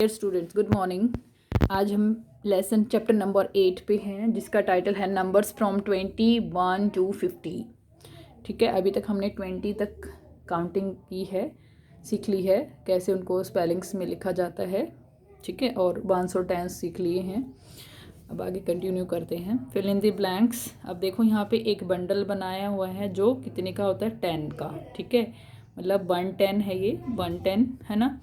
Dear students, good morning. आज हम lesson chapter number 8 पे हैं, जिसका टाइटल है नंबर्स फ्रॉम 21 to 50। ठीक है, अभी तक हमने 20 तक काउंटिंग की है, सीख ली है कैसे उनको स्पेलिंग्स में लिखा जाता है। ठीक है, और वंस और टेंस सीख लिए हैं। अब आगे कंटिन्यू करते हैं। Fill in the blanks. अब देखो यहाँ पे एक बंडल बनाया हुआ है जो कितने का होता है, 10 का। ठीक है, मतलब 110 है, ये 110 है ना।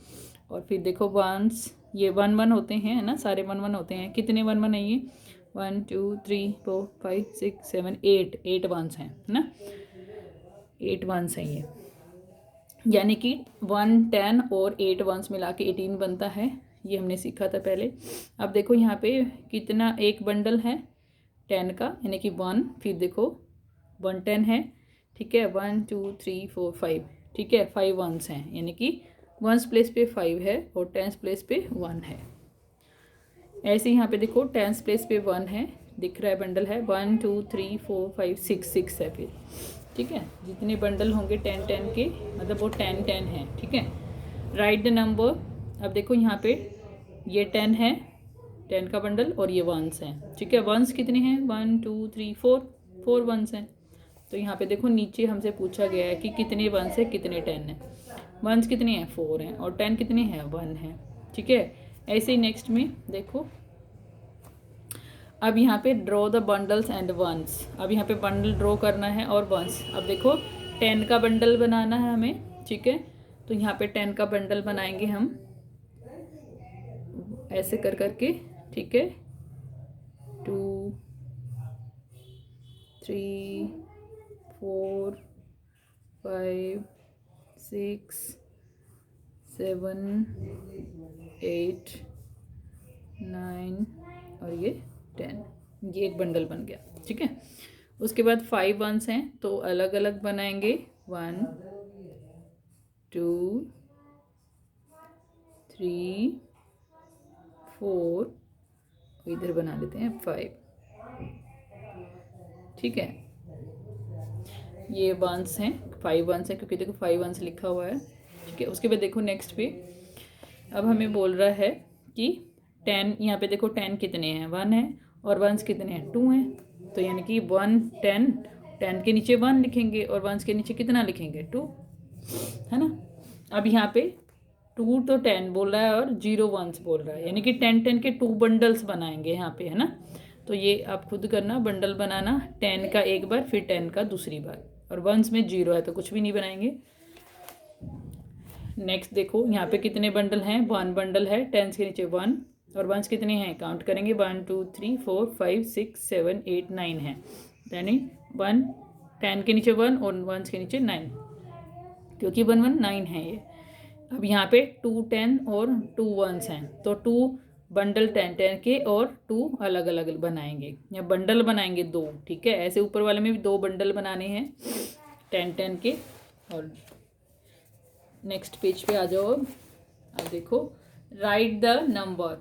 और फिर देखो वंस, ये 1 1 होते हैं, है ना, सारे 1 1 होते हैं। कितने 1 1 है ये? 1 2 3 4 5 6 7 8 वंस हैं, है ना। 8 वंस हैं ये, यानी कि 110 और 8 वंस मिला के 18 बनता है। ये हमने सीखा था पहले। अब देखो यहाँ पे कितना एक बंडल है 10 का, यानी कि 1। फिर देखो 110 है, ठीक है, 1 2 3 4 5, ठीक है, 5 वंस हैं, यानी कि वंस प्लेस पे 5 है और टेंस प्लेस पे 1 है। ऐसे यहाँ पे देखो टेंस प्लेस पे 1 है, दिख रहा है बंडल है। 1 2 3 4 5 6 है फिर। ठीक है, जितने बंडल होंगे 10 10 के, मतलब वो 10 10 है। ठीक है, राइट द नंबर। अब देखो यहाँ पे ये 10 है, 10 का बंडल, और ये वंस हैं। ठीक है, वंस कितने हैं? 1 2 3 4 वंस हैं। तो यहाँ पे देखो नीचे हमसे पूछा गया है कि कितने वंस है, कितने 10 हैं। वंस कितने हैं? 4 हैं, और 10 कितने हैं? 1 है। ठीक है, ऐसे ही नेक्स्ट में देखो। अब यहाँ पे draw the bundles and ones. अब यहाँ पे बंडल ड्रॉ करना है और वंस। अब देखो 10 का बंडल बनाना है हमें। ठीक है, तो यहाँ पे 10 का बंडल बनाएंगे हम ऐसे कर करके। ठीक है, 2 3 4 5 6 7 8 9 और ये 10। ये एक बंडल बन गया। ठीक है, उसके बाद 5 वंस हैं तो अलग अलग बनाएंगे। 1 2 3 4, इधर बना लेते हैं 5। ठीक है, ये वंस हैं, 5 वंस हैं, क्योंकि देखो 5 वंस लिखा हुआ है। ठीक है, उसके बाद देखो नेक्स्ट पे अब हमें बोल रहा है कि 10, यहाँ पे देखो 10 कितने हैं? 1 है, और वंस कितने हैं? 2 हैं। तो यानी कि 1 10, 10 के नीचे 1 लिखेंगे और वंस के नीचे कितना लिखेंगे? 2, है ना। अब यहाँ पे 2 तो 10 बोल रहा है और 0 वंस बोल रहा है, यानी कि 10 10 के 2 बंडल्स बनाएंगे यहाँ पे, है ना। तो ये आप खुद करना, बंडल बनाना 10 का एक बार, फिर 10 का दूसरी बार, और वंस में 0 है तो कुछ भी नहीं बनाएंगे। नेक्स्ट देखो यहाँ पे कितने बंडल हैं? 1 बंडल है, टेंस के नीचे 1, और वंस कितने हैं? काउंट करेंगे, 1 2 3 4 5 6 7 8 9 है, यानी 1 10 के नीचे 1 और वंस के नीचे 9, क्योंकि 1 1 9 है ये। अब यहाँ पे 2 10 और 2 वंस हैं, तो 2 बंडल 10 10 के और 2 अलग अलग बनाएंगे, या बंडल बनाएंगे 2। ठीक है, ऐसे ऊपर वाले में भी 2 बंडल बनाने हैं 10 10 के। और नेक्स्ट पेज पे आ जाओ। अब देखो राइट द नंबर।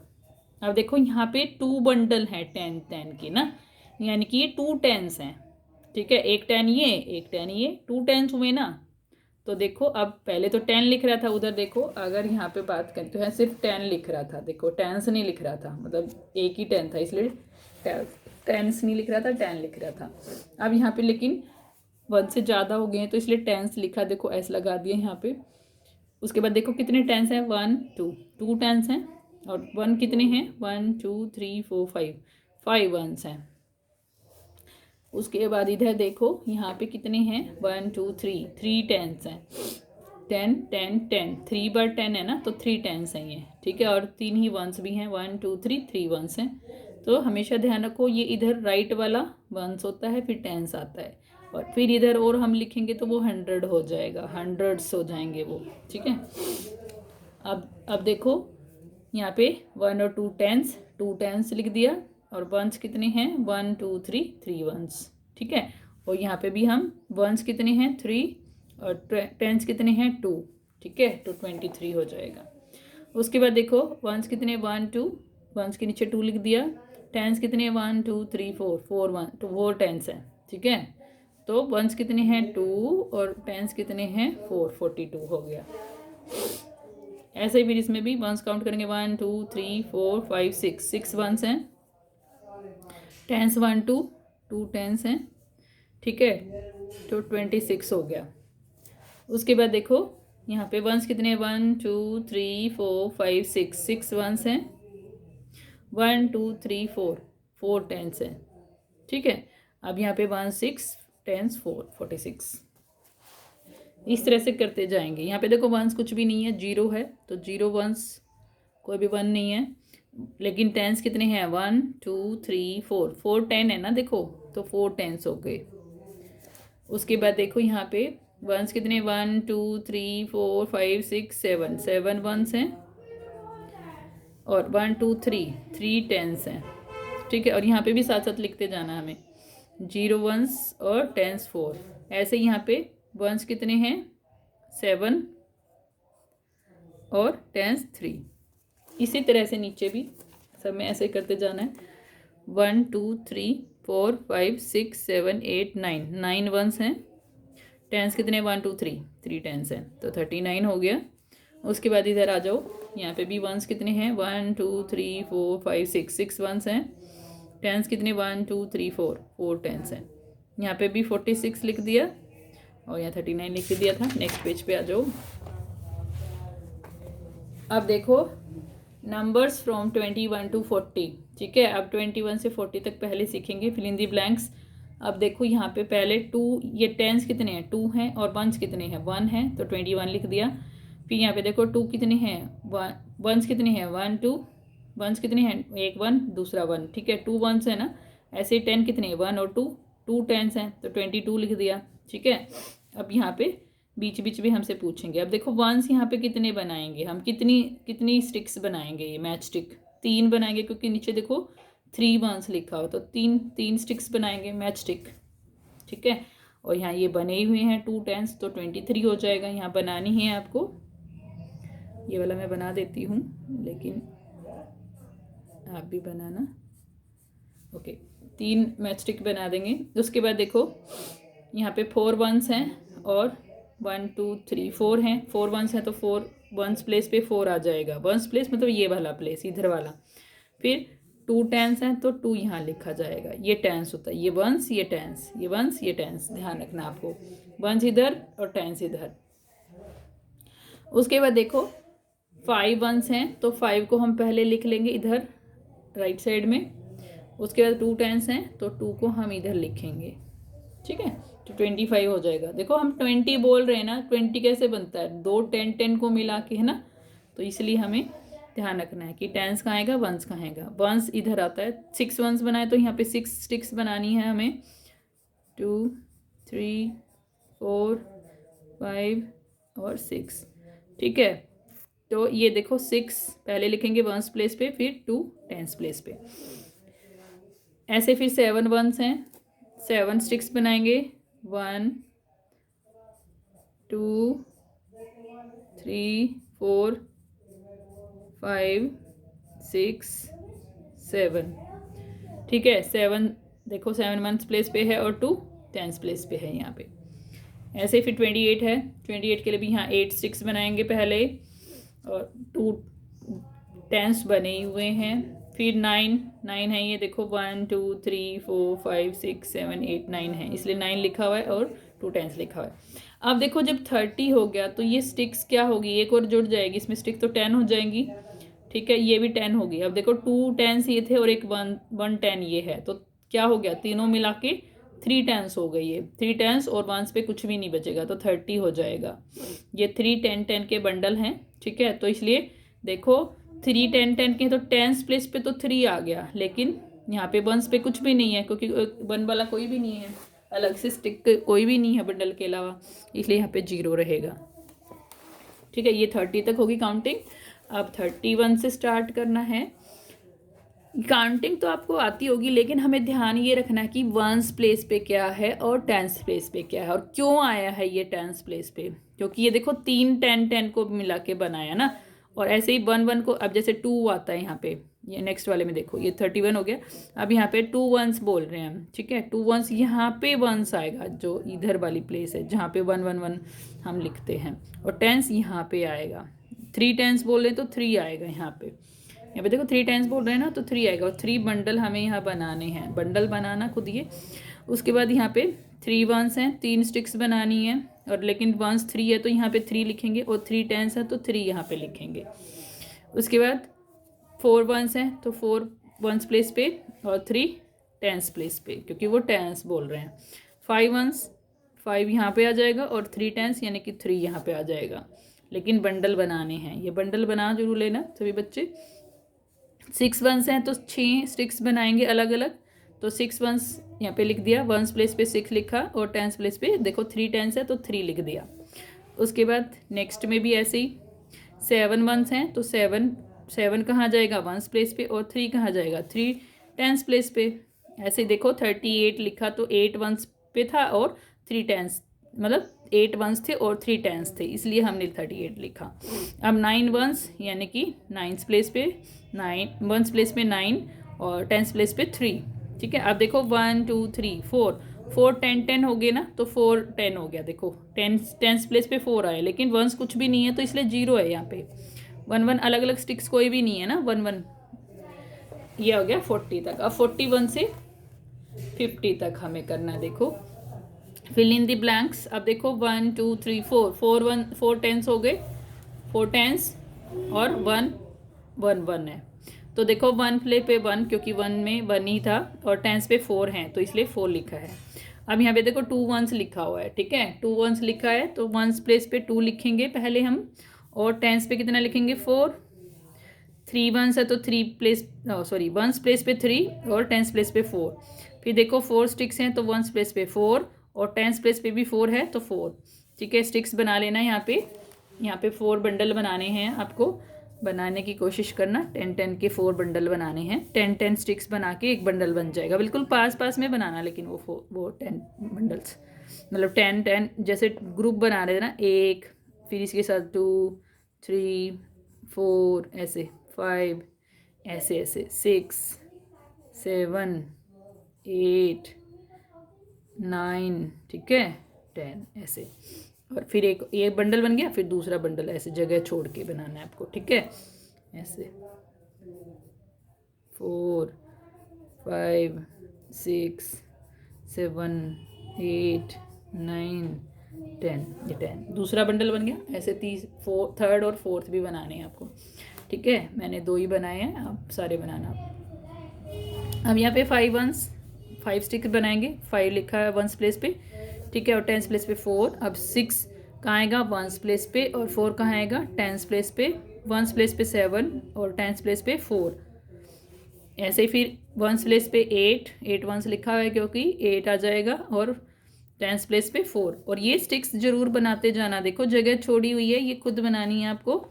अब देखो यहाँ पे 2 बंडल हैं 10 10 के ना, यानी कि ये 2 टेंस हैं। ठीक है, एक 10 ये, एक 10 ये, 2 टेंस हुए ना। तो देखो अब पहले तो 10 लिख रहा था, उधर देखो अगर यहाँ पे बात करें तो है सिर्फ 10 लिख रहा था। देखो टेंस नहीं लिख रहा था, मतलब एक ही 10 था, इसलिए टेंस नहीं लिख रहा था, 10 लिख रहा था। अब यहाँ पे लेकिन 1 से ज़्यादा हो गए हैं तो इसलिए टेंस लिखा, देखो ऐसे लगा दिए यहाँ पे। उसके बाद देखो कितने टेंस हैं? 1 2 टेंस हैं, और 1 कितने हैं? 1 2 3 4 5 वंस हैं। उसके बाद इधर देखो यहाँ पे कितने हैं? 1 2 3 टेंस हैं। 10 10 10, 3 बार 10 है ना, तो 3 टेंस हैं ये। ठीक है, और 3 ही वंस भी हैं, 1 2 3 वंस हैं। तो हमेशा ध्यान रखो ये इधर राइट वाला वंस होता है, फिर टेंस आता है, और फिर इधर और हम लिखेंगे तो वो 100 हो जाएगा, हंड्रेड्स हो जाएंगे वो। ठीक है, अब देखो यहाँ पे 1 और 2 टेंस लिख दिया, और वंस कितने हैं? 1 2 3 वंस। ठीक है, और यहाँ पे भी हम वंस कितने हैं? 3, और टेंस कितने हैं? 2। ठीक है, तो 23 हो जाएगा। उसके बाद देखो वंस कितने? 1 2, वंस के नीचे 2 लिख दिया। टेंस कितने? 1 2 3 4 1 तो 4 टेंस है। ठीक है, तो वंस कितने हैं? 2, और टेंस कितने हैं? 4 42 हो गया। ऐसे ही फिर इसमें भी वंस काउंट करेंगे 1 2 3 4 5 6, 6 वंस हैं, टेंस 1 2, 2 टेंस हैं, ठीक है, तो 26 हो गया। उसके बाद देखो यहाँ पे वंस कितने हैं, 1 2 3 4 5 6, 6 वंस हैं, 1 2 3 4, 4 टेंस हैं, ठीक है। अब यहाँ पे 1 6 टेंस 4, 46। इस तरह से करते जाएंगे। यहाँ पे देखो वंस कुछ भी नहीं है, जीरो है, तो जीरो वंस कोई भी वन नहीं है, लेकिन टेंस कितने हैं, 1 2 3 4, 4 10 है ना, देखो तो 4 टेंस हो गए। उसके बाद देखो यहाँ पे वंस कितने, 1 2 3 4 5 6 7, 7 वंस हैं, और 1 2 3, 3 टेंस हैं, ठीक है। और यहाँ पे भी साथ साथ लिखते जाना हमें, जीरो वंस और टेंस 4। ऐसे यहाँ पे वंस कितने हैं, 7 और टेंस 3। इसी तरह से नीचे भी सब में ऐसे करते जाना है, 1 2 3 4 5 6 7 8 9, 9 वंस हैं, टेंस कितने, 1 2 3, 3 टेंस हैं, तो 39 हो गया। उसके बाद इधर आ जाओ, यहाँ पे भी वंस कितने हैं, 1 2 3 4 5 6, 6 वंस हैं, टेंस कितने, 1 2 3 4, 4 टेंस हैं। यहाँ पे भी 46 लिख दिया और यहाँ 39 लिख दिया था। नेक्स्ट पेज पे आ जाओ। अब देखो नंबर्स फ्रॉम 21 to 40, ठीक है। अब 21 से 40 तक पहले सीखेंगे, फिल इन दी ब्लैंक्स। अब देखो यहाँ पे पहले 2, ये टेंस कितने हैं, 2 हैं, और वंस कितने हैं, 1 है, तो 21 लिख दिया। फिर यहाँ पे देखो 2 कितने हैं, वंस कितने हैं, 1 2, वंस कितने हैं, एक 1 दूसरा 1, ठीक है, 2 वंस है ना। ऐसे 10 कितने हैं, 1 और 2, 2 टेंस हैं, तो 22 लिख दिया, ठीक है। अब यहाँ पे बीच बीच भी हमसे पूछेंगे। अब देखो वंस यहाँ पे कितने बनाएंगे हम, कितनी कितनी स्टिक्स बनाएंगे, ये मैच स्टिक 3 बनाएंगे, क्योंकि नीचे देखो 3 वंस लिखा हो, तो 3 स्टिक्स बनाएंगे मैच स्टिक, ठीक है। और यहाँ ये बने हुए हैं 2 टेंस, तो 23 हो जाएगा। यहाँ बनानी है आपको, ये वाला मैं बना देती हूँ, लेकिन आप भी बनाना, ओके। 3 मैच स्टिक बना देंगे। उसके बाद देखो यहाँ पे 4 वंस हैं और 1 2 3 4 हैं, 4 वंस हैं, तो 4 वंस प्लेस पे 4 आ जाएगा। वंस प्लेस मतलब ये वाला प्लेस, इधर वाला। फिर 2 टेंस हैं, तो 2 यहाँ लिखा जाएगा, ये टेंस होता है, ये वंस ये टेंस, ये वंस ये टेंस, ध्यान रखना आपको, वंस इधर और टेंस इधर। उसके बाद देखो 5 वंस हैं, तो 5 को हम पहले लिख लेंगे इधर राइट साइड में। उसके बाद 2 टेंस हैं, तो 2 को हम इधर लिखेंगे, ठीक है, तो 25 हो जाएगा। देखो हम 20 बोल रहे हैं ना, 20 कैसे बनता है, 2 10 को मिला के, है ना, तो इसलिए हमें ध्यान रखना है कि टेंस कहाँ आएगा, वंस कहाँ आएगा। वंस इधर आता है, 6 वंस बनाए, तो यहाँ पे 6 स्टिक्स बनानी है हमें, 2 3 4 5 और 6, ठीक है। तो ये देखो 6 पहले लिखेंगे वंस प्लेस पे, फिर 2 टेंस प्लेस पे। ऐसे फिर 7 वंस हैं, 7 स्टिक्स बनाएंगे, 1 2 3 4 5 6 7, ठीक है। 7 देखो 7 वंस प्लेस पे है और 2 टेंस प्लेस पे है यहाँ पे। ऐसे फिर 28 है, 28 के लिए भी यहाँ 8 स्टिक्स बनाएंगे पहले, और 2 टेंस बने हुए हैं। फिर 9 है, ये देखो 1 2 3 4 5 6 7 8 9 है, इसलिए 9 लिखा हुआ है और 2 टेंस लिखा हुआ है। अब देखो जब 30 हो गया, तो ये स्टिक्स क्या होगी, एक और जुड़ जाएगी इसमें स्टिक, तो 10 हो जाएंगी, ठीक है, ये भी 10 होगी। अब देखो 2 टेंस ये थे और एक 1 10 ये है, तो क्या हो गया, तीनों मिला के 3 टेंस हो गई है। 3 टेंस और वंस पे कुछ भी नहीं बचेगा, तो 30 हो जाएगा। ये 3 10 10 के बंडल हैं, ठीक है, तो इसलिए देखो 3 10 10 के, तो टेंस प्लेस पे तो 3 आ गया, लेकिन यहाँ पे वंस पे कुछ भी नहीं है, क्योंकि 1 वाला कोई भी नहीं है, अलग से स्टिक कोई भी नहीं है बंडल के अलावा, इसलिए यहाँ पे 0 रहेगा, ठीक है। ये 30 तक होगी काउंटिंग। अब 31 से स्टार्ट करना है। काउंटिंग तो आपको आती होगी, लेकिन हमें ध्यान ये रखना है कि वंस प्लेस पे क्या है और टेंस प्लेस पे क्या है, और क्यों आया है ये टेंस प्लेस पे, क्योंकि ये देखो 3 10 10 को मिला के बनाया ना, और ऐसे ही 1 1 को, अब जैसे 2 आता है यहाँ पे, ये नेक्स्ट वाले में देखो ये 31 हो गया। अब यहाँ पे 2 वंस बोल रहे हैं हम, ठीक है, 2 वंस, यहाँ पे वंस आएगा जो इधर वाली प्लेस है जहाँ पे 1 1 1 हम लिखते हैं, और टेंस यहाँ पे आएगा, 3 टेंस बोल रहे हैं तो 3 आएगा यहाँ पे देखो 3 टेंस बोल रहे हैं ना तो 3 आएगा। और 3 बंडल हमें यहाँ बनाने हैं, बंडल बनाना खुद ये। उसके बाद यहाँ पे 3 वंस हैं, 3 स्टिक्स बनानी है, और लेकिन वंस 3 है तो यहाँ पे 3 लिखेंगे, और 3 टेंस है तो 3 यहाँ पे लिखेंगे। उसके बाद 4 वंस हैं तो 4 वंस प्लेस पे और 3 टेंस प्लेस पे, क्योंकि वो टेंस बोल रहे हैं। 5 वंस 5 यहाँ पे आ जाएगा, और 3 टेंस यानी कि 3 यहाँ पे आ जाएगा, लेकिन बंडल बनाने हैं। ये बंडल बना जरूर लेना सभी बच्चे। 6 वंस हैं तो 6 स्टिक्स बनाएंगे अलग अलग, तो 6 वंस यहाँ पे लिख दिया, वंस प्लेस पे 6 लिखा, और टेंस प्लेस पे देखो 3 टेंस है तो 3 लिख दिया। उसके बाद नेक्स्ट में भी ऐसे ही 7 वंस हैं तो 7 कहाँ जाएगा, वंस प्लेस पे, और 3 कहाँ जाएगा, 3 टेंस प्लेस पे। ऐसे ही देखो 38 लिखा तो 8 वंस पे था और 3 टेंस, मतलब 8 वंस थे और 3 टेंस थे, इसलिए हमने 38 लिखा। अब 9 वंस यानी कि 9 प्लेस पे 9, वंस प्लेस पे 9 और टेंस प्लेस पे 3। ठीक है, अब देखो 1 2 3 4 10 हो गए ना, तो 4 10 हो गया। देखो टेंस प्लेस पे 4 आए, लेकिन वंस कुछ भी नहीं है तो इसलिए 0 है यहाँ पे। 1 1 अलग अलग स्टिक्स कोई भी नहीं है ना, 1 1 ये हो गया 40 तक। अब 41 से 50 तक हमें करना है। देखो फिल इन द ब्लैंक्स। अब देखो 1 2 3 4 टेंस हो गए, 4 टेंस और 1 1 1 है, तो देखो 1 प्ले पे 1, क्योंकि 1 में 1 ही था, और टेंस पे 4 हैं तो इसलिए 4 लिखा है। अब यहाँ पे देखो 2 वंस लिखा हुआ है, ठीक है, 2 वंस लिखा है तो वंस प्लेस पे 2 लिखेंगे पहले हम, और टेंस पे कितना लिखेंगे 4। 3 वंस है तो 3 प्लेस, सॉरी वंस प्लेस पे 3 और टेंस प्लेस पे 4। फिर देखो 4 स्टिक्स हैं तो वंस प्लेस पे 4 और टेंस प्लेस पे भी 4 है तो 4। ठीक है, स्टिक्स बना लेना है यहाँ पे 4 बंडल बनाने हैं आपको, बनाने की कोशिश करना। 10 के 4 बंडल बनाने हैं, 10 स्टिक्स बना के एक बंडल बन जाएगा। बिल्कुल पास में बनाना, लेकिन वो 10 बंडल्स, मतलब 10 जैसे ग्रुप बना रहे थे ना, 1 फिर इसके साथ 2 3 4 ऐसे, 5 ऐसे 6 7 8 9, ठीक है, 10 ऐसे। और फिर एक बंडल बन गया, फिर दूसरा बंडल ऐसे जगह छोड़ के बनाना है आपको, ठीक है, ऐसे 4 5 6 7 8 9 10, ये 10 दूसरा बंडल बन गया। ऐसे 3rd और 4th भी बनाने हैं आपको, ठीक है। मैंने 2 ही बनाए हैं, आप सारे बनाना। अब यहाँ पे 5 वंस 5 स्टिक बनाएंगे, 5 लिखा है वंस प्लेस पे, ठीक है, और टेंस प्लेस पे 4। अब 6 कहाँ आएगा, वंस प्लेस पे, और 4 कहाँ आएगा, टेंस प्लेस पे। वंस प्लेस पे 7 और टेंस प्लेस पे 4। ऐसे ही फिर वंस प्लेस पे 8 वंस लिखा हुआ है क्योंकि 8 आ जाएगा, और टेंस प्लेस पे 4। और ये स्टिक्स जरूर बनाते जाना, देखो जगह छोड़ी हुई है, ये खुद बनानी है आपको।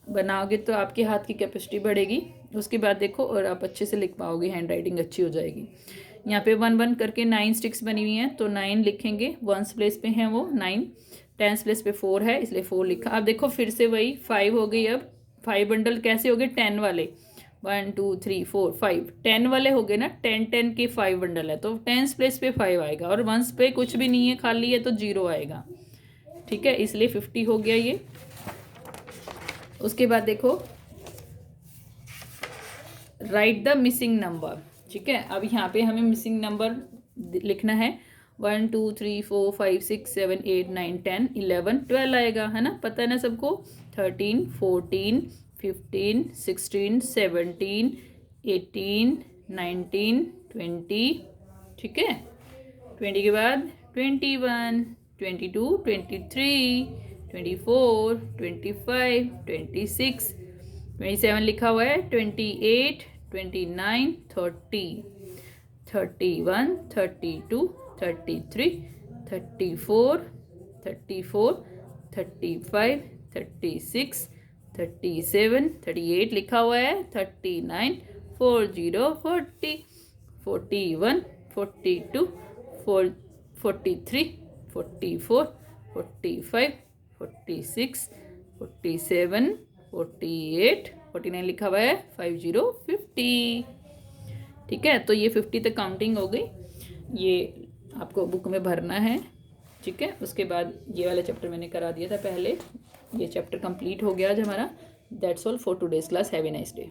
बनाओगे तो आपके हाथ की कैपेसिटी बढ़ेगी, उसके बाद देखो और आप अच्छे से लिख पाओगे, हैंड राइटिंग अच्छी हो जाएगी। यहाँ पे 1 1 करके 9 स्टिक्स बनी हुई हैं, तो 9 लिखेंगे, वंस प्लेस पे हैं वो 9, टेंस प्लेस पे 4 है इसलिए 4 लिखा। अब देखो फिर से वही 5 हो गई। अब 5 बंडल कैसे हो गए, 10 वाले, 1 2 3 4 5 10 वाले हो गए ना, 10 के 5 बंडल है तो टेंस प्लेस पे 5 आएगा, और वंस पे कुछ भी नहीं है, खाली है तो 0 आएगा, ठीक है, इसलिए 50 हो गया ये। उसके बाद देखो राइट द मिसिंग नंबर, ठीक है। अब यहाँ पे हमें मिसिंग नंबर लिखना है, 1 2 3 4 5 6 7 8 9 10 11 12 आएगा, है ना, पता है ना सबको। 13 14 15 16 17 18 19 20, ठीक है, 20 के बाद 21 22 23 24 25 26 27 लिखा हुआ है, 28 29 30 31 32 33 34 34 35 36 37 38 लिखा हुआ है, 39 40 40 41 42 43 44 45 46 47 48 49 लिखा हुआ है, 50 50, ठीक है। तो ये 50 तक काउंटिंग हो गई, ये आपको बुक में भरना है, ठीक है। उसके बाद ये वाला चैप्टर मैंने करा दिया था पहले, ये चैप्टर कंप्लीट हो गया आज हमारा। That's all for today's class. Have a nice day.